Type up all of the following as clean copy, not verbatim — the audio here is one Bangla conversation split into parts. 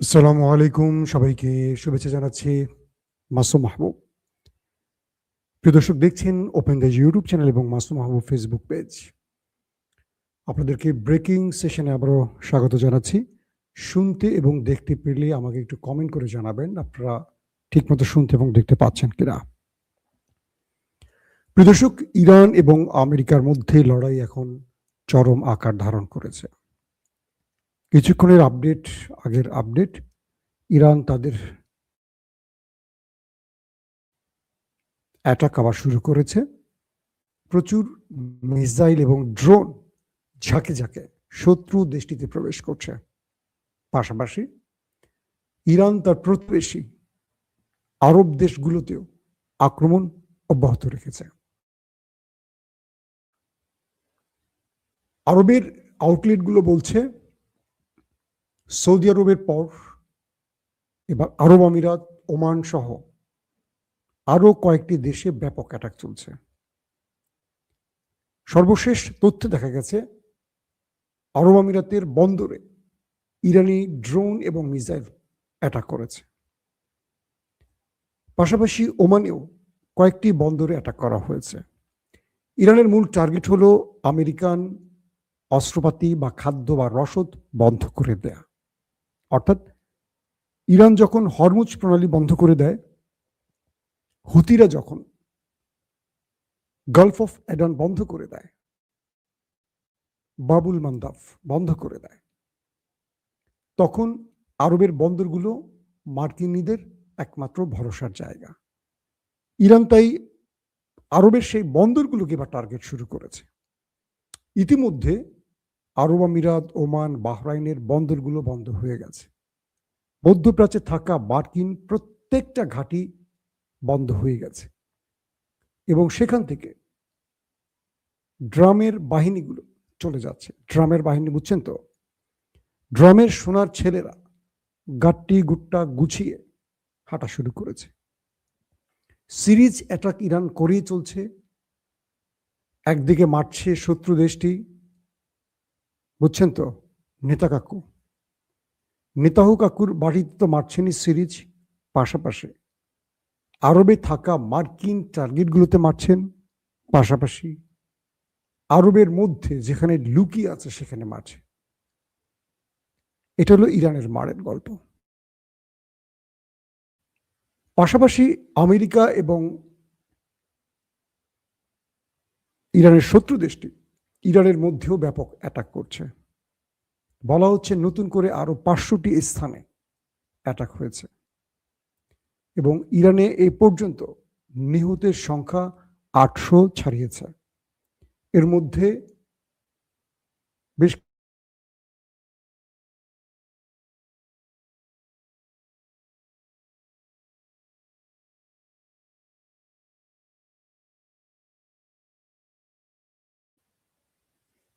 আসসালামু আলাইকুম, সবাইকে শুভেচ্ছা জানাচ্ছি। মাসুম মাহবুব। প্রিয় দর্শক, দেখছেন ওপেন দ্য ইউটিউব চ্যানেল এবং মাসুম মাহবুব ফেসবুক পেজ। আপনাদেরকে ব্রেকিং সেশনে আবারও স্বাগত জানাচ্ছি। শুনতে এবং দেখতে পেলে আমাকে একটু কমেন্ট করে জানাবেন আপনারা ঠিকমতো শুনতে এবং দেখতে পাচ্ছেন কিনা। প্রিয় দর্শক, ইরান এবং আমেরিকার মধ্যে লড়াই এখন চরম আকার ধারণ করেছে। কিছুক্ষণের আগের আপডেট, ইরান তাদের অ্যাটাক আবার শুরু করেছে। প্রচুর মিসাইল এবং ড্রোন ঝাঁকে ঝাঁকে শত্রু দেশটিতে প্রবেশ করছে। পাশাপাশি ইরান তার প্রতিবেশী আরব দেশগুলোতেও আক্রমণ অব্যাহত রেখেছে। আরবের আউটলেটগুলো বলছে সৌদি আরবের পর এবার আরব আমিরাত, ওমান সহ আরো কয়েকটি দেশে ব্যাপক অ্যাটাক চলছে। সর্বশেষ তথ্যে দেখা গেছে আরব আমিরাতের বন্দরে ইরানি ড্রোন এবং মিসাইল অ্যাটাক করেছে। পাশাপাশি ওমানেও কয়েকটি বন্দরে অ্যাটাক করা হয়েছে। ইরানের মূল টার্গেট হলো আমেরিকান অস্ত্রপাতি বা খাদ্য বা রসদ বন্ধ করে দেয়া। অর্থাৎ ইরান যখন হরমুজ প্রণালী বন্ধ করে দেয়, হুতিরা যখন গালফ অফ এডন বন্ধ করে দেয়, বাবুল মান্দাব বন্ধ করে দেয়, তখন আরবের বন্দরগুলো মার্কিনীদের একমাত্র ভরসার জায়গা। ইরান তাই আরবের সেই বন্দরগুলোকে এবার টার্গেট শুরু করেছে। ইতিমধ্যে আরব আমিরাত, ওমান, বাহরাইনের বন্দরগুলো বন্ধ হয়ে গেছে। মধ্যপ্রাচ্যে থাকা মার্কিন প্রত্যেকটা ঘাঁটি বন্ধ হয়ে গেছে এবং সেখান থেকে ড্রামের বাহিনীগুলো চলে যাচ্ছে। ড্রামের বাহিনী বুঝছেন তো? ড্রামের সোনার ছেলেরা গাট্টি গুট্টা গুছিয়ে হাঁটা শুরু করেছে। সিরিজ অ্যাটাক ইরান করেই চলছে। একদিকে মারছে শত্রু দেশটি, বুঝছেন তো, নেতা কাকু নেতাহু কাকুর বাড়িতে তো মারছেনই সিরিজ, পাশাপাশি আরবে থাকা মার্কিন টার্গেটগুলোতে মারছেন, পাশাপাশি আরবের মধ্যে যেখানে লুকিয়ে আছে সেখানে মারছে। এটা হলো ইরানের মারের গল্প। পাশাপাশি আমেরিকা এবং ইরানের শত্রু দেশটি ইরানের মধ্যেও ব্যাপক অ্যাটাক করছে। বলা হচ্ছে নতুন করে আরো 500টি স্থানে অ্যাটাক হয়েছে এবং ইরানে এই পর্যন্ত নিহতের সংখ্যা 800 ছাড়িয়েছে। এর মধ্যে বেশ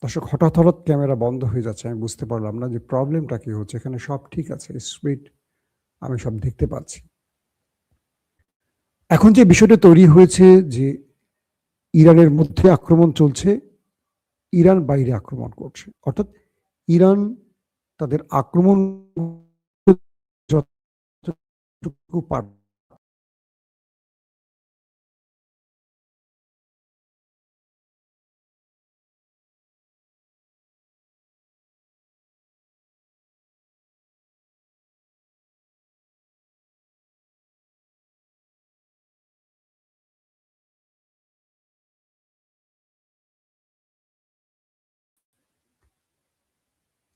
দর্শক, হঠাৎ হঠাৎ ক্যামেরা বন্ধ হয়ে যাচ্ছে। আমি বুঝতে পারলাম না যে প্রবলেমটা কি হচ্ছে। এখানে সব ঠিক আছে, স্পিড আমি সব দেখতে পাচ্ছি। এখন যে বিষয়টা তৈরি হয়েছে যে ইরানের মধ্যে আক্রমণ চলছে, ইরান বাইরে আক্রমণ করছে, অর্থাৎ ইরান তাদের আক্রমণ যতটুকু পারবে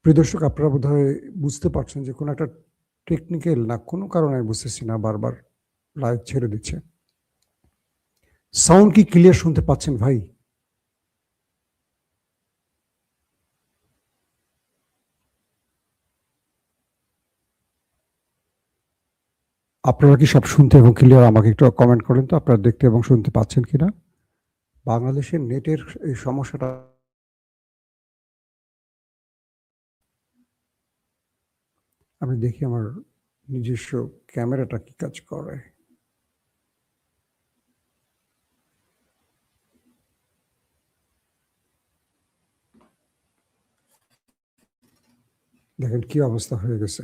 প্রিয় দর্শক, আপনারা বোধহয় বুঝতে পারছেন যে কোনো একটা টেকনিক্যাল না কোনো কারণে আমি বুঝতেছি না, বারবার লাইভ ছেড়ে দিচ্ছে। সাউন্ড কি ক্লিয়ার শুনতে পাচ্ছেন ভাই? আপনারা কি সব শুনতে এবং ক্লিয়ার? আমাকে একটু কমেন্ট করেন তো আপনারা দেখতে এবং শুনতে পাচ্ছেন কিনা। বাংলাদেশের নেটের এই সমস্যাটা আমি দেখি আমার নিজস্ব ক্যামেরাটা কি কাজ করে। দেখেন কি অবস্থা হয়ে গেছে।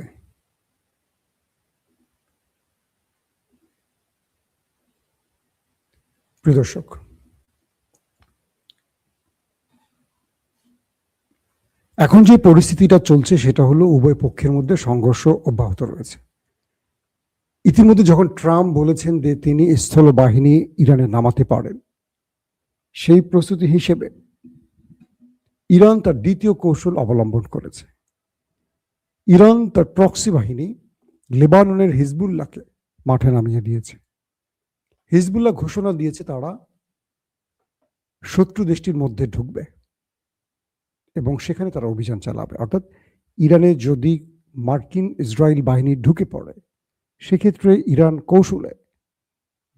প্রিয় দর্শক, এখন যে পরিস্থিতিটা চলছে সেটা হলো উভয় পক্ষের মধ্যে সংঘর্ষ অব্যাহত রয়েছে। ইতিমধ্যে যখন ট্রাম্প বলেছেন যে তিনি স্থলবাহিনী ইরানে নামাতে পারেন, সেই প্রস্তুতি হিসেবে ইরান তার দ্বিতীয় কৌশল অবলম্বন করেছে। ইরান তার প্রক্সি বাহিনী লেবাননের হিজবুল্লাহকে মাঠে নামিয়ে দিয়েছে। হিজবুল্লাহ ঘোষণা দিয়েছে তারা শত্রু দেশটির মধ্যে ঢুকবে এবং সেখানে তারা অভিযান চালাবে। অর্থাৎ ইরানে যদি মার্কিন ইসরায়েল বাহিনী ঢুকে পড়ে, সেক্ষেত্রে ইরান কৌশলে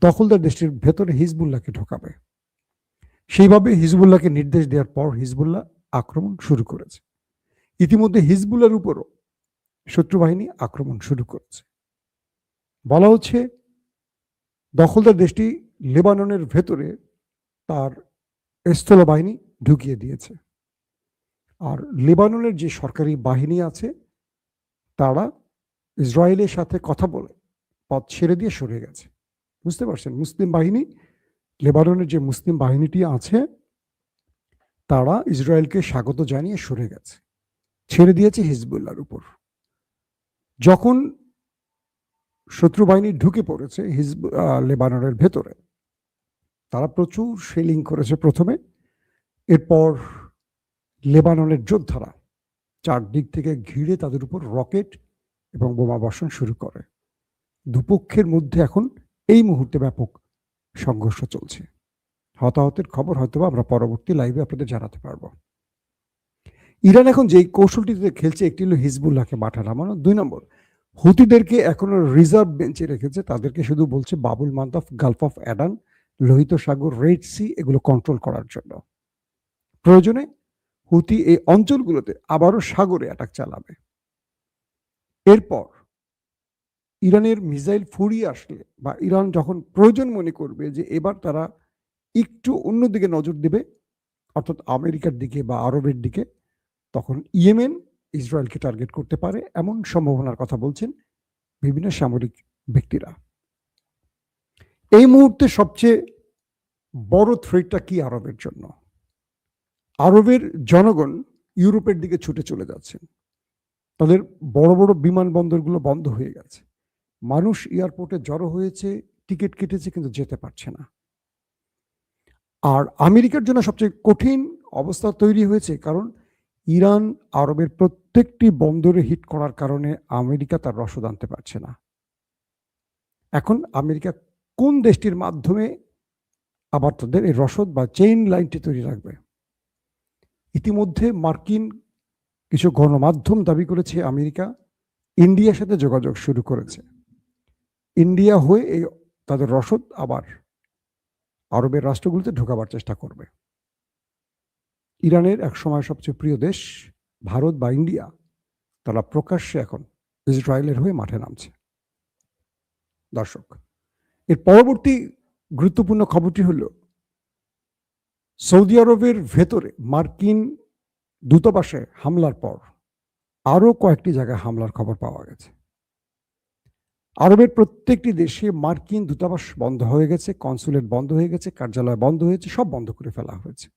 দখলদার দেশটির ভেতরে হিজবুল্লাহকে ঢোকাবে। সেইভাবে হিজবুল্লাহকে নির্দেশ দেওয়ার পর হিজবুল্লাহ আক্রমণ শুরু করেছে। ইতিমধ্যে হিজবুল্লাহর উপরও শত্রু বাহিনী আক্রমণ শুরু করেছে। বলা হচ্ছে দখলদার দেশটি লেবাননের ভেতরে তার স্থল বাহিনী ঢুকিয়ে দিয়েছে। আর লেবাননের যে সরকারি বাহিনী আছে তারা ইসরায়েলের সাথে কথা বলে পথ ছেড়ে দিয়ে সরে গেছে। বুঝতে পারছেন? মুসলিম বাহিনী, লেবাননের যে মুসলিম বাহিনীটি আছে তারা ইসরায়েলকে স্বাগত জানিয়ে সরে গেছে, ছেড়ে দিয়েছে হিজবুল্লাহর উপর। যখন শত্রু বাহিনী ঢুকে পড়েছে লেবাননের ভেতরে, তারা প্রচুর শেলিং করেছে প্রথমে। এরপর লেবাননের যোদ্ধারা চারদিক থেকে ঘিরে তাদের উপর রকেট এবং বোমা বর্ষণ শুরু করে। দুপক্ষের মধ্যে এখন এই মুহূর্তে ব্যাপক সংঘর্ষ চলছে। হতাহতের খবর হয়তোবা আমরা পরবর্তী লাইভে আপনাদের জানাতে পারবো। ইরান এখন যেই কৌশলটিতে খেলছে, একটি হলো হিজবুল্লাহকে মাঠে নামানো, 2 নম্বর হুতিদেরকে এখনো রিজার্ভ বেঞ্চে রেখেছে, তাদেরকে শুধু বলছে Bab el Mandeb, Gulf of Aden, লোহিত সাগর, রেড সি এগুলো কন্ট্রোল করার জন্য। প্রয়োজনে হুতি এই অঞ্চলগুলোতে আবারও সাগরে অ্যাটাক চালাবে। এরপর ইরানের মিসাইল ফুরিয়ে আসলে বা ইরান যখন প্রয়োজন মনে করবে যে এবার তারা একটু অন্যদিকে নজর দেবে, অর্থাৎ আমেরিকার দিকে বা আরবের দিকে, তখন ইয়েমেন ইসরায়েলকে টার্গেট করতে পারে, এমন সম্ভাবনার কথা বলছেন বিভিন্ন সামরিক ব্যক্তিরা। এই মুহূর্তে সবচেয়ে বড় থ্রেটটা কি আরবের জন্য? আরবের জনগণ ইউরোপের দিকে ছুটে চলে যাচ্ছেন। তাদের বড় বড় বিমানবন্দরগুলো বন্ধ হয়ে গেছে। মানুষ এয়ারপোর্টে জড়ো হয়েছে, টিকিট কেটেছে কিন্তু যেতে পারছে না। আর আমেরিকার জন্য সবচেয়ে কঠিন অবস্থা তৈরি হয়েছে, কারণ ইরান আরবের প্রত্যেকটি বন্দরে হিট করার কারণে আমেরিকা তার রসদ আনতে পারছে না। এখন আমেরিকা কোন দেশটির মাধ্যমে আবার তাদের এই রসদ বা চেইন লাইনটি তৈরি রাখবে? ইতিমধ্যে মার্কিন কিছু গণমাধ্যম দাবি করেছে আমেরিকা ইন্ডিয়ার সাথে যোগাযোগ শুরু করেছে। ইন্ডিয়া হয়ে এই তাদের রসদ আবার আরবের রাষ্ট্রগুলোতে ঢোকাবার চেষ্টা করবে। ইরানের এক সময় সবচেয়ে প্রিয় দেশ ভারত বা ইন্ডিয়া, তারা প্রকাশ্যে এখন ইসরায়েলের হয়ে মাঠে নামছে। দর্শক, এর পরবর্তী গুরুত্বপূর্ণ খবরটি হল সৌদি আরবের ভেতরে মার্কিন দূতাবাসে হামলার পর আরো কয়েকটি জায়গায় হামলার খবর পাওয়া গেছে। আরবের প্রত্যেকটি দেশে মার্কিন দূতাবাস বন্ধ হয়ে গেছে, কনসুলেট বন্ধ হয়ে গেছে, কার্যালয় বন্ধ হয়েছে, সব বন্ধ করে ফেলা হয়েছে।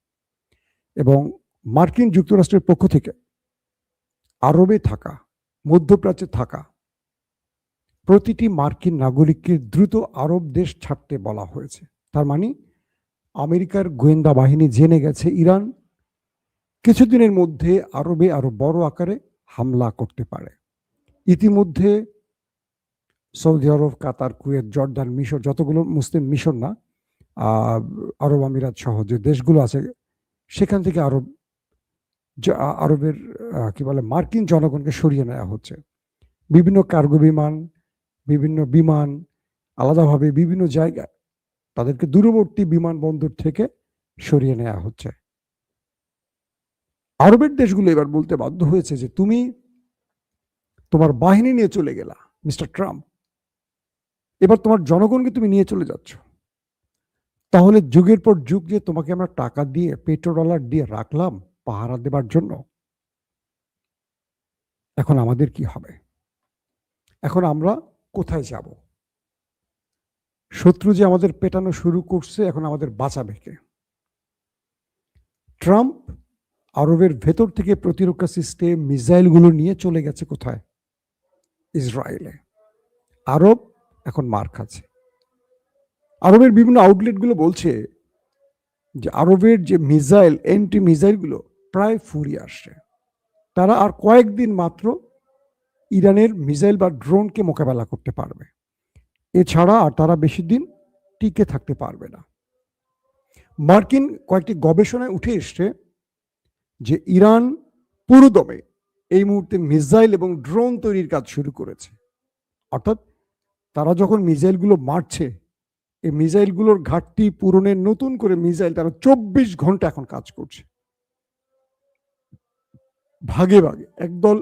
এবং মার্কিন যুক্তরাষ্ট্রের পক্ষ থেকে আরবে থাকা, মধ্যপ্রাচ্যে থাকা প্রতিটি মার্কিন নাগরিককে দ্রুত আরব দেশ ছাড়তে বলা হয়েছে। তার মানে আমেরিকার গোয়েন্দা বাহিনী জেনে গেছে ইরান কিছুদিনের মধ্যে আরবে আরো বড় আকারে হামলা করতে পারে। ইতিমধ্যে সৌদি আরব, কাতার, কুয়েত, জর্দান, মিশর, যতগুলো মুসলিম, মিশর না, আরব আমিরাত সহ যে দেশগুলো আছে, সেখান থেকে আরবের কি বলে মার্কিন জনগণকে সরিয়ে নেওয়া হচ্ছে। বিভিন্ন কার্গো বিমান আলাদাভাবে বিভিন্ন জায়গায় তাদেরকে দূরবর্তী বিমানবন্দর থেকে সরিয়ে নেওয়া হচ্ছে। আরবের দেশগুলো এবার বলতে বাধ্য হয়েছে যে তুমি তোমার বাহিনী নিয়ে চলে গেলা মিস্টার ট্রাম্প, এবার তোমার জনগণকে তুমি নিয়ে চলে যাচ্ছ, তাহলে যুগের পর যুগ যে তোমাকে আমরা টাকা দিয়ে, পেট্রোডলার দিয়ে রাখলাম পাহারা দেবার জন্য, এখন আমাদের কি হবে? এখন আমরা কোথায় যাব? শত্রু যে আমাদের পেটানো শুরু করছে, এখন আমাদের বাঁচাবে কে? ট্রাম্প আরবের ভেতর থেকে প্রতিরক্ষা সিস্টেম মিসাইলগুলো নিয়ে চলে গেছে কোথায়? ইসরায়েলে। আরব এখন মার খাচ্ছে। আরবের বিভিন্ন আউটলেটগুলো বলছে যে আরবের যে মিসাইল, এন্টি মিসাইলগুলো প্রায় ফুরিয়ে আসছে। তারা আর কয়েকদিন মাত্র ইরানের মিসাইল বা ড্রোনকে মোকাবেলা করতে পারবে, এছাড়া আর তারা বেশি দিন টিকে থাকতে পারবে না। মার্কিন কয়েকটি গবেষণায় উঠে এসছে যে ইরান পুরোদমে এই মুহূর্তে মিসাইল এবং ড্রোন তৈরির কাজ শুরু করেছে। অর্থাৎ তারা যখন মিসাইলগুলো মারছে, এই মিসাইলগুলোর ঘাটতি পূরণের নতুন করে মিসাইল তারা 24 ঘন্টা এখন কাজ করছে। ভাগে ভাগে একদল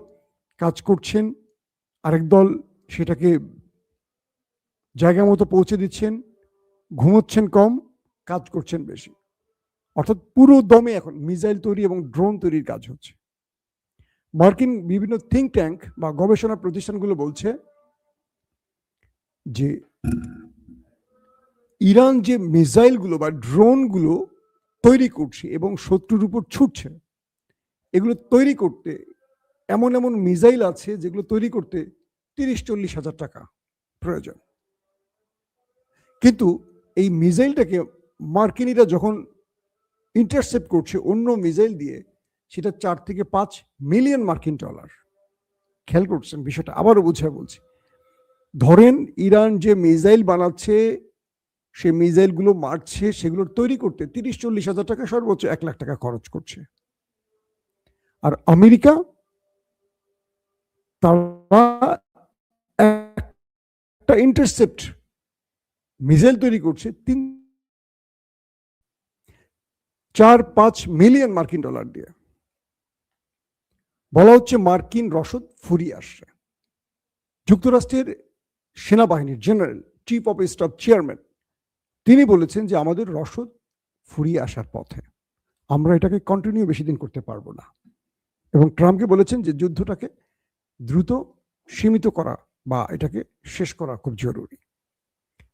কাজ করছেন, আরেক দল সেটাকে জায়গা মতো পৌঁছে দিচ্ছেন, ঘুমোচ্ছেন কম, কাজ করছেন বেশি। অর্থাৎ পুরো দমে এখন মিসাইল তৈরি এবং ড্রোন তৈরির কাজ হচ্ছে। মার্কিন বিভিন্ন থিঙ্ক ট্যাঙ্ক বা গবেষণা প্রতিষ্ঠানগুলো বলছে যে ইরান যে মিসাইলগুলো বা ড্রোনগুলো তৈরি করছে এবং শত্রুর উপর ছুটছে, এগুলো তৈরি করতে এমন এমন মিসাইল আছে যেগুলো তৈরি করতে 30-40 হাজার টাকা প্রয়োজন। কিন্তু এই মিসাইলটাকে মার্কিনিরা যখন ইন্টারসেপ্ট করছে অন্য মিসাইল দিয়ে, সেটা 4 থেকে 5 মিলিয়ন মার্কিন ডলার। খেয়াল করছেন বিষয়টা? আবারও বুঝিয়ে বলছি। ধরেন ইরান যে মিসাইল বানাচ্ছে, সে মিসাইলগুলো মারছে, সেগুলো তৈরি করতে 30-40 হাজার টাকা, সর্বোচ্চ 1 লাখ টাকা খরচ করছে। আর আমেরিকা তারা একটা ইন্টারসেপ্ট মিসাইল তৈরি করছে 4-5 মিলিয়ন মার্কিন ডলার দিয়ে। বলা হচ্ছে মার্কিন রসদ ফুরিয়ে আসছে। যুক্তরাষ্ট্রের সেনাবাহিনীর general chief of staff chairman তিনি বলেছেন যে আমাদের রসদ ফুরিয়ে আসার পথে, আমরা এটাকে কন্টিনিউ বেশি দিন করতে পারবো না, এবং ট্রাম্পকে বলেছেন যে যুদ্ধটাকে দ্রুত সীমিত করা বা এটাকে শেষ করা খুব জরুরি।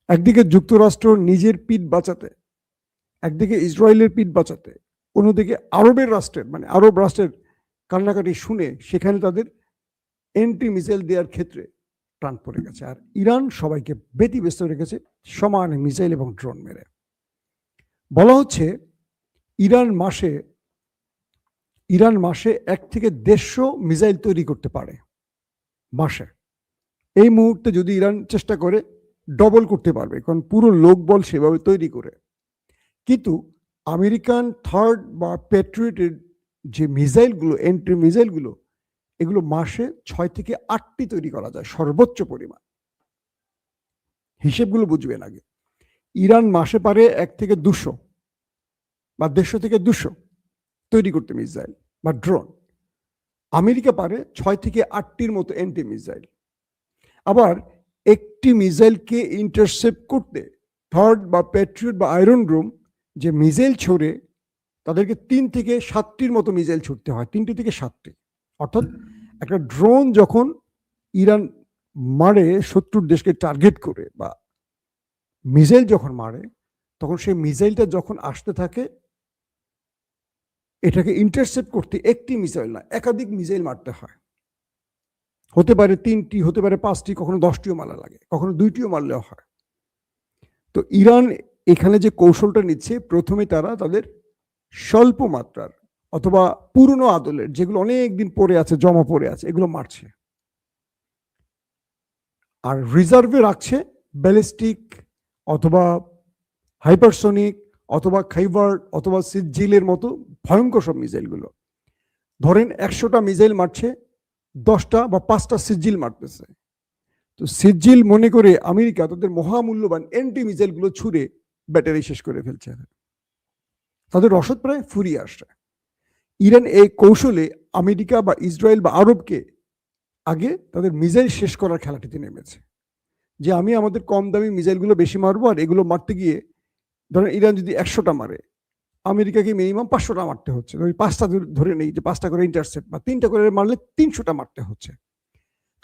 একদিকে যুক্তরাষ্ট্র নিজের পিঠ বাঁচাতে, একদিকে ইসরায়েলের পিঠ বাঁচাতে, অন্যদিকে আরবের রাষ্ট্রের মানে আরব রাষ্ট্রের কান্নাকাটি শুনে সেখানে তাদের এন্টি মিসাইল দেওয়ার ক্ষেত্রে টান পড়ে গেছে। আর ইরান সবাইকে ব্যতিব্যস্ত রেখেছে সমানে মিসাইল এবং ড্রোন মেরে। বলা হচ্ছে ইরান মাসে 1 থেকে 150 মিসাইল তৈরি করতে পারে মাসে। এই মুহূর্তে যদি ইরান চেষ্টা করে ডবল করতে পারবে, কারণ পুরো লোকবল সেভাবে তৈরি করে। কিন্তু আমেরিকান থার্ড বা প্যাট্রিয়টের যে মিসাইলগুলো, এন্ট্রি মিসাইলগুলো, এগুলো মাসে 6 থেকে 8টি তৈরি করা যায় সর্বোচ্চ পরিমাণ। হিসেবগুলো বুঝবেন আগে। ইরান মাসে পারে 1 থেকে 200 বা 150 থেকে 200 তৈরি করতে মিসাইল বা ড্রোন। আমেরিকা পারে 6 থেকে 8টির মতো এন্টি মিসাইল। আবার একটি মিসাইলকে ইন্টারসেপ্ট করতে থার্ড বা প্যাট্রিয়ট বা আয়রন ডোম যে মিসাইল ছোড়ে, তাদেরকে 3 থেকে 7টির মতো মিসাইল ছুটতে হয়, 3টি থেকে 7টি। অর্থাৎ একটা ড্রোন যখন ইরান মারে শত্রুর দেশকে টার্গেট করে বা মিসাইল যখন মারে, তখন সেই মিসাইলটা যখন আসতে থাকে, এটাকে ইন্টারসেপ্ট করতে একটি মিসাইল না, একাধিক মিসাইল মারতে হয়। হতে পারে 3টি, হতে পারে 5টি, কখনো 10টিও মারা লাগে, কখনো 2টিও মারলেও হয়। তো ইরান এখানে যে কৌশলটা নিচ্ছে, প্রথমে তারা তাদের স্বল্প মাত্রার অথবা পুরনো আদলের যেগুলো অনেক দিন পড়ে আছে, জমা পড়ে আছে, এগুলো মারছে। আর রিজার্ভে রাখছে ব্যালিস্টিক অথবা হাইপারসোনিক অথবা খাইবার্ড অথবা সিজিলের মতো ভয়ঙ্কর সব মিসাইলগুলো। ধরেন 100টা মিসাইল মারছে, 10টা বা 5টা সিজিল মারতেছে। তো সিজিল মনে করে আমেরিকা তাদের মহামূল্যবান এন্টি মিসাইলগুলো ছুড়ে ব্যাটারি শেষ করে ফেলছে। তাদের রসদ প্রায় ফুরিয়ে আসছে। ইরান এই কৌশলে আমেরিকা বা ইসরায়েল বা আরবকে আগে তাদের মিসাইল শেষ করার খেলাটিতে নেমেছে, যে আমি আমাদের কম দামি মিসাইলগুলো বেশি মারবো, আর এগুলো মারতে গিয়ে ধরেন ইরান যদি 100টা মারে, আমেরিকাকে মিনিমাম 500টা মারতে হচ্ছে। 5টা ধরে নেই যে 5টা করে ইন্টারসেপ্ট বা 3টা করে মারলে 300টা মারতে হচ্ছে।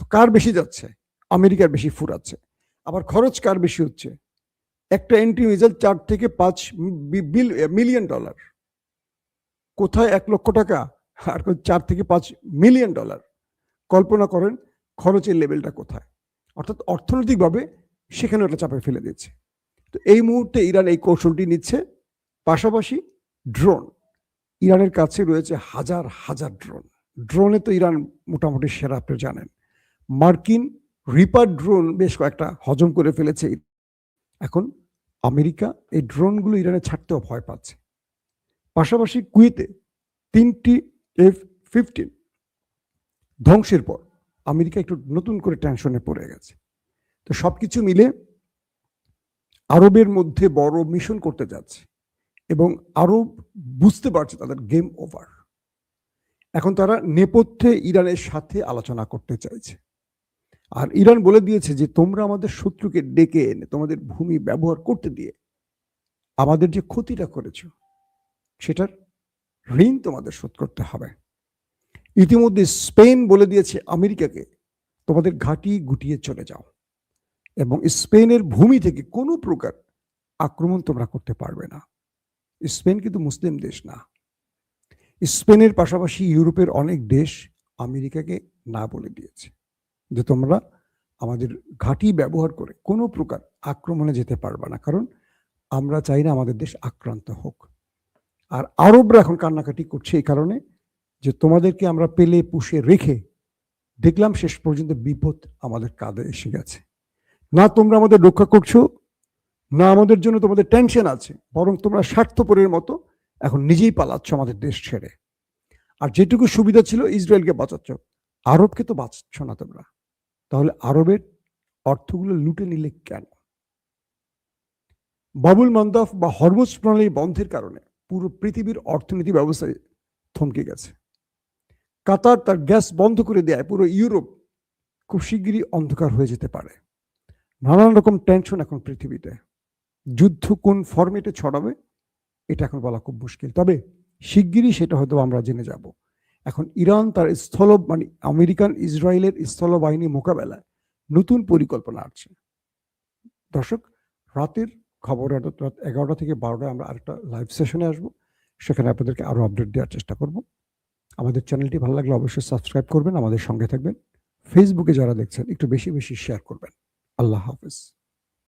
তো কার বেশি যাচ্ছে? আমেরিকার বেশি ফুরাচ্ছে। আবার খরচ কার বেশি হচ্ছে? একটা এন্টি মিসাইল 4 থেকে 5 মিলিয়ন ডলার। কোথায় 1 লক্ষ টাকা আর 4 থেকে 5 মিলিয়ন ডলার। কল্পনা করেন খরচের লেভেলটা কোথায়। অর্থাৎ অর্থনৈতিকভাবে সেখানে ওটা চাপে ফেলে দিচ্ছে। তো এই মুহূর্তে ইরান এই কৌশলটি নিচ্ছে। পাশাপাশি ড্রোন, ইরানের কাছে রয়েছে হাজার হাজার ড্রোন। ড্রোনে তো ইরান মোটামুটি সেরা, আপনি জানেন। মার্কিন রিপার ড্রোন বেশ কয়েকটা হজম করে ফেলেছে। এখন আমেরিকা এই ড্রোনগুলো ইরানে ছাড়তেও ভয় পাচ্ছে। পাশাপাশি কুয়েতে 3টি F-15 ধ্বংসের পর আমেরিকা একটু নতুন করে টেনশনে পড়ে গেছে। তো সবকিছু মিলে আরবের মধ্যে বড় মিশন করতে যাচ্ছে এবং আরব বুঝতে পারছে তাদের গেম ওভার। এখন তারা নেপথ্যে ইরানের সাথে আলোচনা করতে চাইছে। আর ইরান বলে দিয়েছে যে তোমরা আমাদের শত্রুকে ডেকে এনে তোমাদের ভূমি ব্যবহার করতে দিয়ে আমাদের যে ক্ষতিটা করেছো সেটার ঋণ তোমাদের শোধ করতে হবে। ইতিমধ্যে স্পেন বলে দিয়েছে আমেরিকাকে তোমাদের ঘাঁটি গুটিয়ে চলে যাও, এবং স্পেনের ভূমি থেকে কোনো প্রকার আক্রমণ তোমরা করতে পারবে না। স্পেন কিন্তু মুসলিম দেশ না। স্পেনের পাশাপাশি ইউরোপের অনেক দেশ আমেরিকাকে না বলে দিয়েছে যে তোমরা আমাদের ঘাঁটি ব্যবহার করে কোনো প্রকার আক্রমণে যেতে পারবে না, কারণ আমরা চাই না আমাদের দেশ আক্রান্ত হোক। আর আরবরা এখন কান্নাকাটি করছে এই কারণে যে তোমাদেরকে আমরা পেলে পুষে রেখে দেখলাম শেষ পর্যন্ত বিপদ আমাদের কাঁধে এসে গেছে। না তোমরা আমাদের রক্ষা করছো, না আমাদের জন্য তোমাদের টেনশন আছে, বরং তোমরা স্বার্থপরের মতো এখন নিজেই পালাচ্ছ আমাদের দেশ ছেড়ে। আর যেটুকু সুবিধা ছিল ইসরায়েলকে বাঁচাচ্ছ, আরবকে তো বাঁচাচ্ছ না তোমরা। তাহলে আরবের অর্থগুলো লুটে নিলে কেন? বাবুল মান্দাব বা হরমুজ প্রণালী বন্ধের কারণে পুরো পৃথিবীর অর্থনীতি ব্যবস্থায় থমকে গেছে। কাতার তার গ্যাস বন্ধ করে দেয়, পুরো ইউরোপ খুব শিগগিরই অন্ধকার হয়ে যেতে পারে। নানান রকম টেনশন এখন পৃথিবীতে। যুদ্ধ কোন ফরম্যাটে ছড়াবে এটা এখন বলা খুব মুশকিল, তবে শিগগিরই সেটা হয়তো আমরা জেনে যাব। এখন ইরান তার আমেরিকান ইসরায়েলের স্থলবাহিনী মোকাবেলায় নতুন পরিকল্পনা আছে। দর্শক, রাতের খবর রাত 11টা থেকে 12টায় আমরা আরেকটা লাইভ সেশনে আসবো, সেখানে আপনাদেরকে আরো আপডেট দেওয়ার চেষ্টা করব। আমাদের চ্যানেলটি ভালো লাগলে অবশ্যই সাবস্ক্রাইব করবেন, আমাদের সঙ্গে থাকবেন। ফেসবুকে যারা দেখছেন একটু বেশি বেশি শেয়ার করবেন। আল্লাহ হাফেজ।